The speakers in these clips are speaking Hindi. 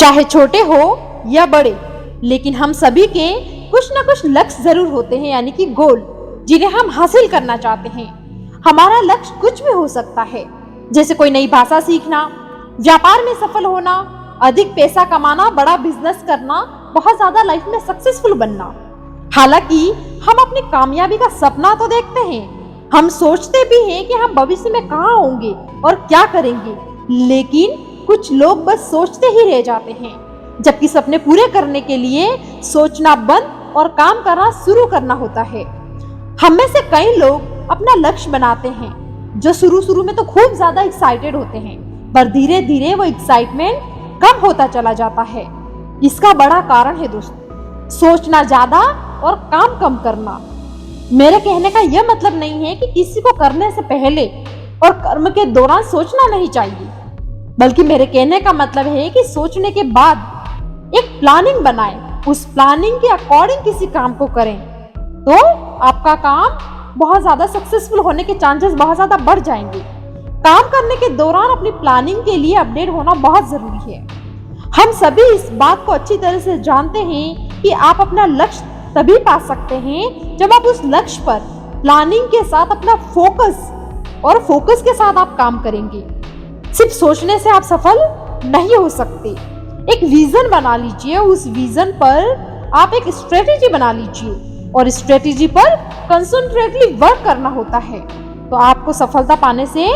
चाहे छोटे हो या बड़े, लेकिन हम सभी के कुछ ना कुछ लक्ष्य जरूर होते हैं, यानी कि गोल, जिन्हें हम हासिल करना चाहते हैं। हमारा लक्ष्य कुछ भी हो सकता है, जैसे कोई नई भाषा सीखना, व्यापार में सफल होना, अधिक पैसा कमाना, बड़ा बिजनेस करना, बहुत ज्यादा लाइफ में सक्सेसफुल बनना। हालांकि हम अपनी कामयाबी का सपना तो देखते हैं, हम सोचते भी हैं कि हम भविष्य में कहाँ होंगे और क्या करेंगे, लेकिन कुछ लोग बस सोचते ही रह जाते हैं, जबकि सपने पूरे करने के लिए सोचना बंद और काम करना शुरू करना होता है। हम में से कई लोग अपना लक्ष्य बनाते हैं, जो शुरू में तो खूब ज्यादा एक्साइटेड होते हैं, पर धीरे धीरे वो एक्साइटमेंट कम होता चला जाता है। इसका बड़ा कारण है दोस्तों, सोचना ज्यादा और काम कम करना। मेरे कहने का यह मतलब नहीं है कि किसी को करने से पहले और कर्म के दौरान सोचना नहीं चाहिए, बल्कि मेरे कहने का मतलब है कि सोचने के बाद एक प्लानिंग बनाएं, उस प्लानिंग के अकॉर्डिंग किसी काम को करें, तो आपका काम बहुत ज्यादा सक्सेसफुल होने के चांसेस बहुत ज्यादा बढ़ जाएंगे। काम करने के दौरान अपनी प्लानिंग के लिए अपडेट होना बहुत जरूरी है। हम सभी इस बात को अच्छी तरह से जानते हैं कि आप अपना लक्ष्य तभी पा सकते हैं जब आप उस लक्ष्य पर प्लानिंग के साथ अपना फोकस के साथ आप काम करेंगे। सिर्फ सोचने से आप सफल नहीं हो सकते। एक विजन बना लीजिए, उस विजन पर आप एक स्ट्रेटेजी बना लीजिए और स्ट्रेटेजी पर कंसंट्रेटली वर्क करना होता है, तो आपको सफलता पाने से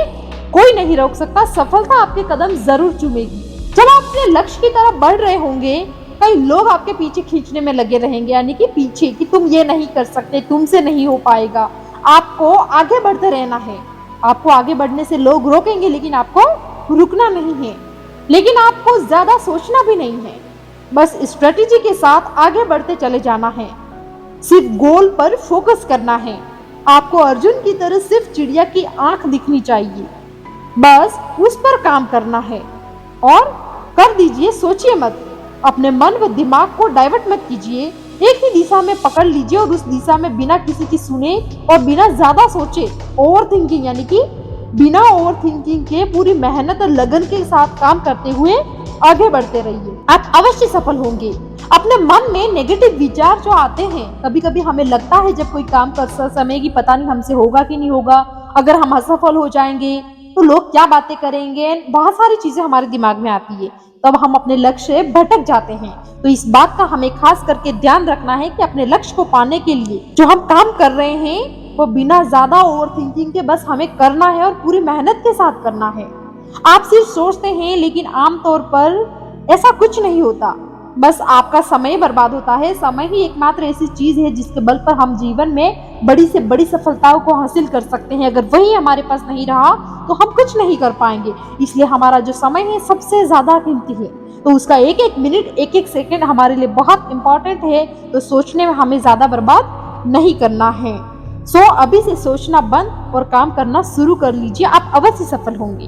कोई नहीं रोक सकता। सफलता आपके कदम जरूर चूमेगी। जब आप अपने लक्ष्य की तरफ बढ़ रहे होंगे, कई लोग आपके पीछे खींचने में लगे रहेंगे, यानी कि पीछे, कि तुम ये नहीं कर सकते, तुमसे नहीं हो पाएगा। आपको आगे बढ़ते रहना है। आपको आगे बढ़ने से लोग रोकेंगे, लेकिन आपको रुकना नहीं है। लेकिन आपको ज्यादा सोचना भी नहीं है, बस स्ट्रेटेजी के साथ आगे बढ़ते चले जाना है। सिर्फ गोल पर फोकस करना है। आपको अर्जुन की तरह सिर्फ चिड़िया की आंख दिखनी चाहिए, बस उस पर काम करना है और कर दीजिए। सोचिए मत, अपने मन व दिमाग को डाइवर्ट मत कीजिए। एक ही दिशा में पकड़ लीजिए और उस दिशा में बिना किसी की सुने और बिना ज्यादा सोचे, ओवर थिंकिंग, यानी कि बिना ओवर थिंकिंग के पूरी मेहनत और लगन के साथ काम करते हुए आगे बढ़ते रहिए। आप अवश्य सफल होंगे। अपने मन में नेगेटिव विचार जो आते हैं, कभी कभी हमें लगता है जब कोई काम कर समय कि पता नहीं हमसे होगा कि नहीं होगा, अगर हम असफल हो जाएंगे तो लोग क्या बातें करेंगे, बहुत सारी चीजें हमारे दिमाग में आती है, तब हम अपने लक्ष्य से भटक जाते हैं। तो इस बात का हमें खास करके ध्यान रखना है कि अपने लक्ष्य को पाने के लिए जो हम काम कर रहे हैं वो बिना ज्यादा ओवर थिंकिंग के बस हमें करना है और पूरी मेहनत के साथ करना है। आप सिर्फ सोचते हैं, लेकिन आमतौर पर ऐसा कुछ नहीं होता, बस आपका समय बर्बाद होता है। समय ही एकमात्र ऐसी चीज है जिसके बल पर हम जीवन में बड़ी से बड़ी सफलताओं को हासिल कर सकते हैं। अगर वही हमारे पास नहीं रहा तो हम कुछ नहीं कर पाएंगे। इसलिए हमारा जो समय है सबसे ज्यादा कीमती है, तो उसका एक एक मिनट, एक एक सेकंड हमारे लिए बहुत इंपॉर्टेंट है। तो सोचने में हमें ज्यादा बर्बाद नहीं करना है। अभी से सोचना बंद और काम करना शुरू कर लीजिए, आप अवश्य सफल होंगे।